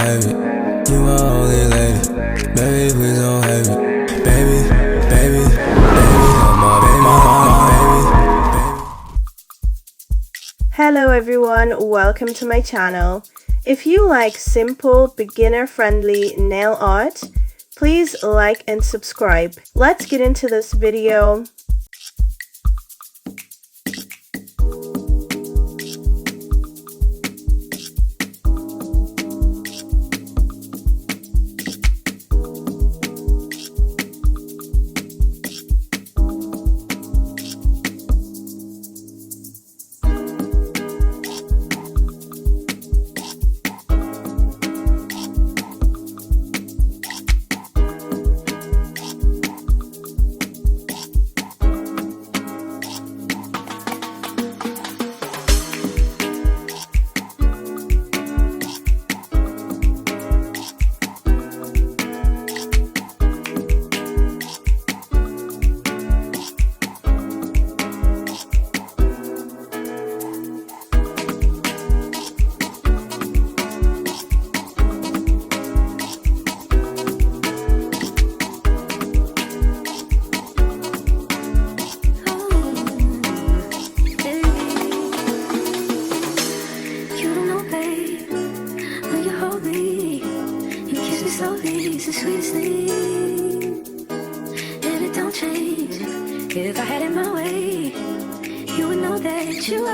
have it. You my only lady. Baby, please don't have it. Baby, baby, baby, you're my baby, my baby. Hello everyone, welcome to my channel. If you like simple, beginner-friendly nail art, please like and subscribe. Let's get into this video. If I had it my way, you would know that you were.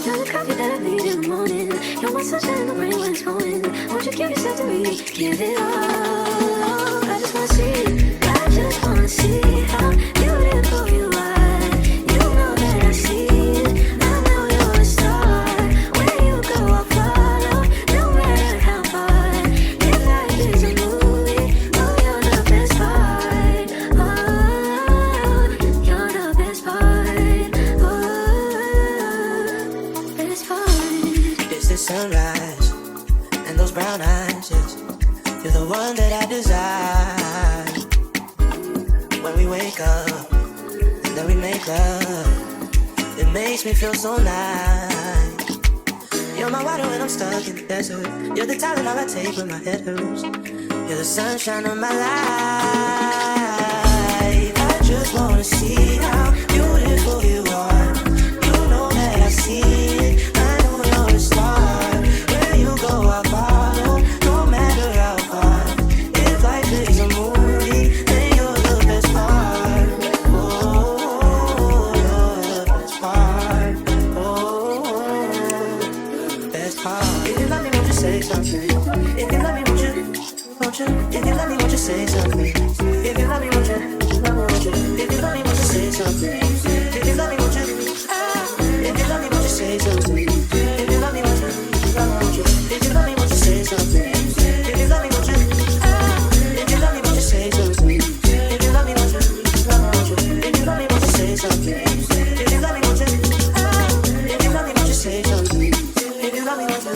You're the coffee that I need in the morning. You're my sunshine in the rain when it's pouring. Won't you give yourself to me? Give it all. I just wanna see. I just wanna see how beautiful you are. You know that I see it. I know you're a star. Where you go, I'll follow. No matter how far. If life is a movie, oh, you're the best part. Oh, you're the best part. Oh, best part. It's the sunrise and those brown eyes, yes. You're the one that I desire. When we wake up and then we make love, it makes me feel so nice. You're my water when I'm stuck in the desert. You're the Tylenol I take when my head hurts. You're the sunshine of my life. I just wanna see how beautiful you are. You know that I see it. I know you're a star. Where you go, I'll follow. No matter how far. If life is a movie, then you're the best part. Oh, you're the best part. Oh, best part. If you love me, won't you say something? If you love me, won't you? If you love me, won't you say something? If you love me, won't you? If you love me, won't you say something? If you love me, won't you? If you love me, won't you say something? If you love me, won't you? If you love me, won't you say something? If you love me, won't you? If you love me, won't you say something? If you love me, won't you? If you love me, won't you say something? If you love me, won't you? If you love me, won't you say something? If you love me, won't you?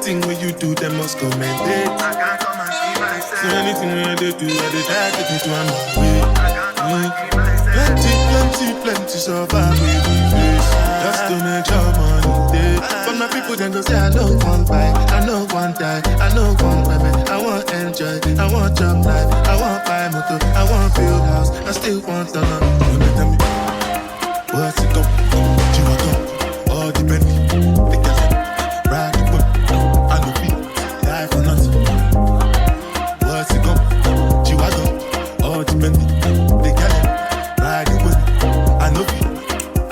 anything when you do, they must commend it. I can't come and see myself. So anything when they do, they try to take me to my way. I can't come and see myself. Plenty survive with the face. Just to make your money day. But my people then go say I know one buy, I know one die, I know one women. I want enjoy, I want job life, I want buy motor, I want build house, I still want to know. Don't tell me what's it go? You want go? All the Bentley, they can ride the whip. I know be die for nothing. What's it go? You want go? All the Bentley, they can ride the whip. I know be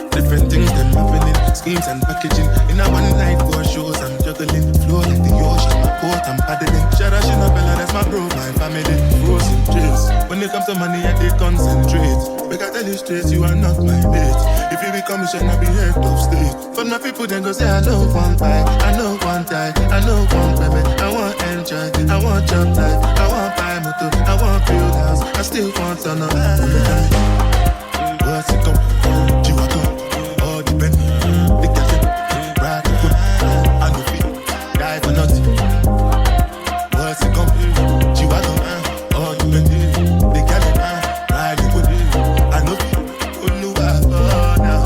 different things them happening, schemes and packaging. In a one night for shows, I'm juggling. Flow like the ocean, my port, I'm paddling. Shara Shinabella, that's my bro, my family. Frozen dreams. When it comes to money, I did concentrate. Make I tell you straight, you are not my mate. If you become a shit, I be head of state. But my people then go say, I know one buy, I know one die, I know one baby. I want enjoy, I want job life, I want buy motor, I want build house, I still want to know. What's it come? You are come, all the Bentley, the Cuticle, ride the whip. I know feet, die for nothing. What's it come? You are come, all the Bentley, the Cuticle, ride the whip. I know feet, oh now.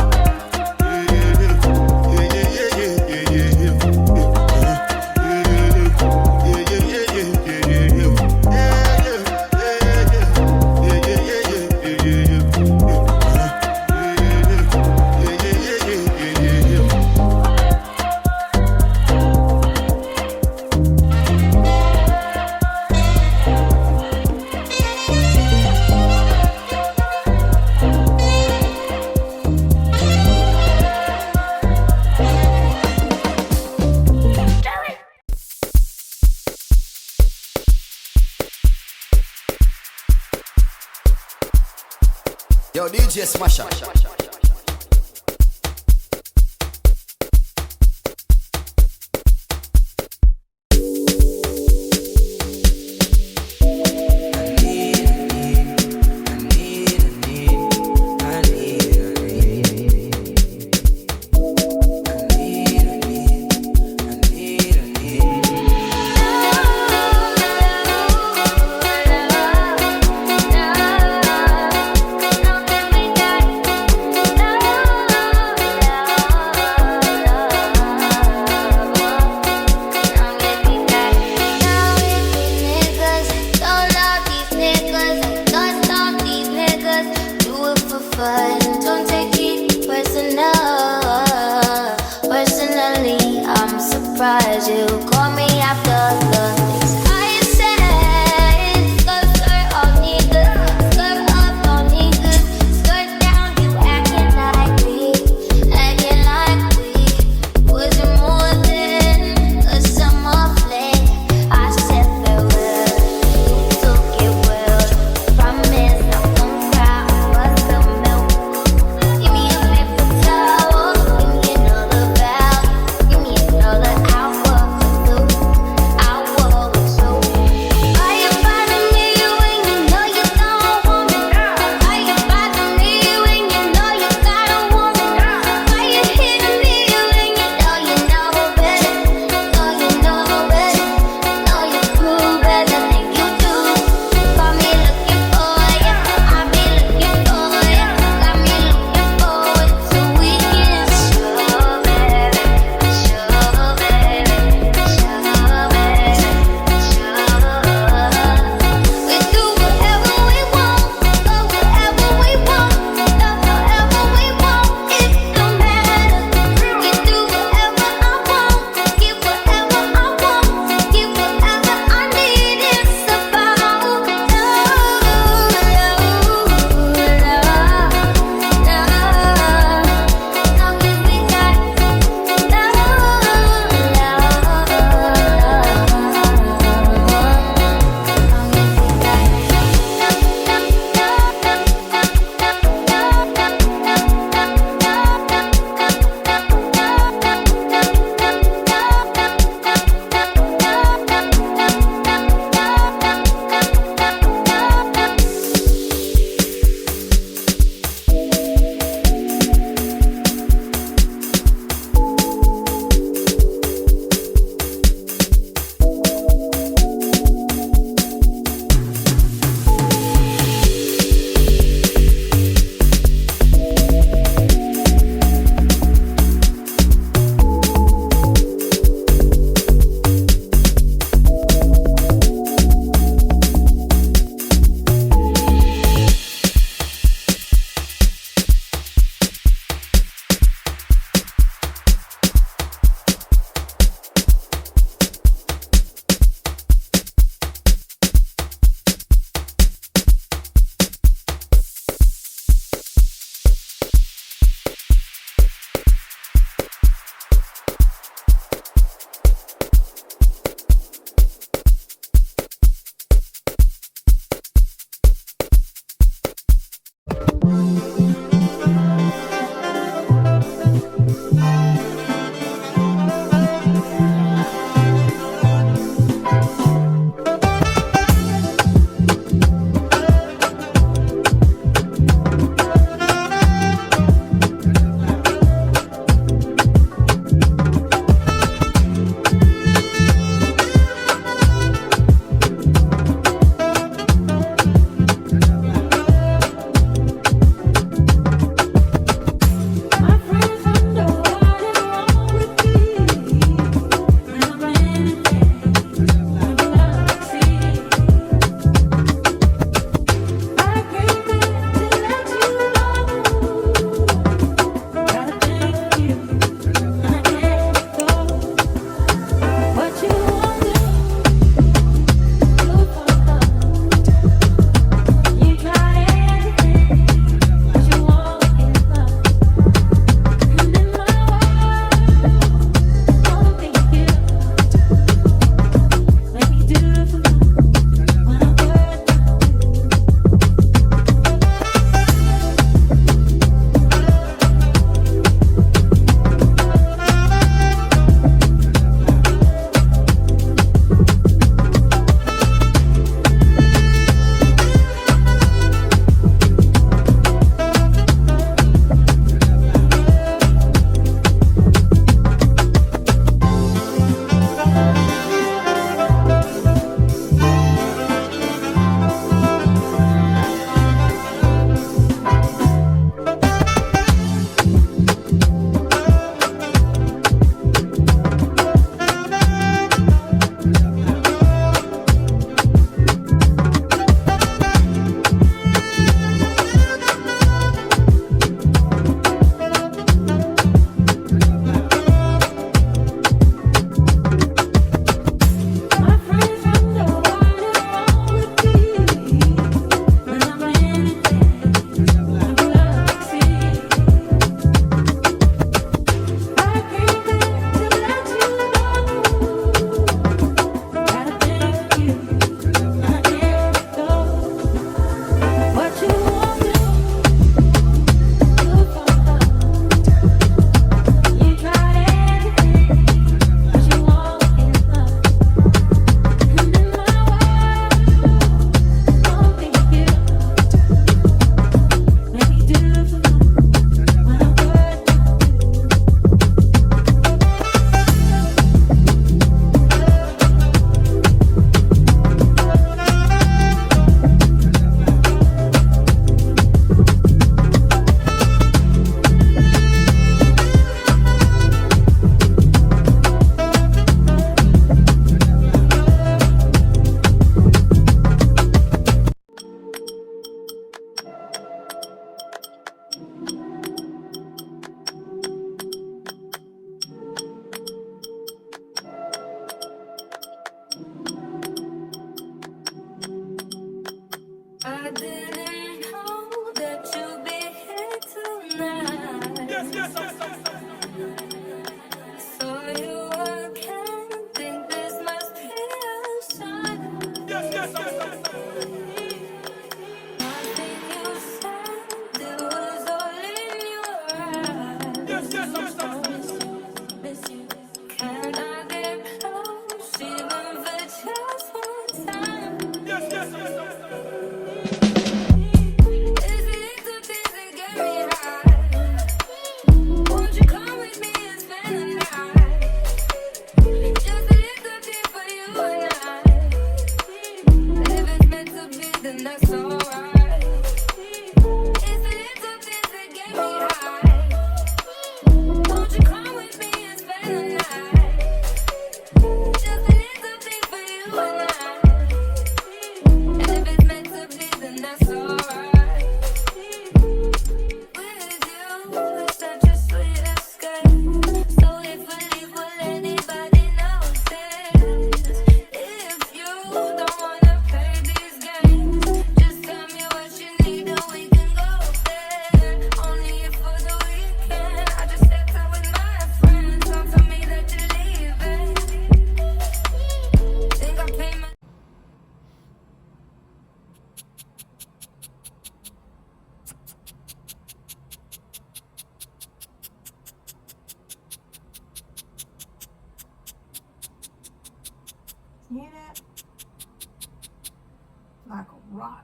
Yo, DJ Smasher. I didn't know that you'd be here tonight. So you again think this must be a sign. Nothing you said, it was all in your eyes. Miss you. Can I get close, even for just one time? Is it the things that get me high? Won't you come with me and spend the night? Just a little bit for you and I. If it's meant to be, then that's alright. It's the little things that get me high. Won't you come with me and spend the night? Just a little thing for you and I. And if it's meant to be, then that's alright. With you, it's such a sweet escape. So if we leave, will anybody notice? If you don't wanna play these games, just tell me what you need and we can go there. Only for the weekend. I just stepped out with my friends. Don't tell me that you're leaving. Think I paid my You hear that? Like a rock.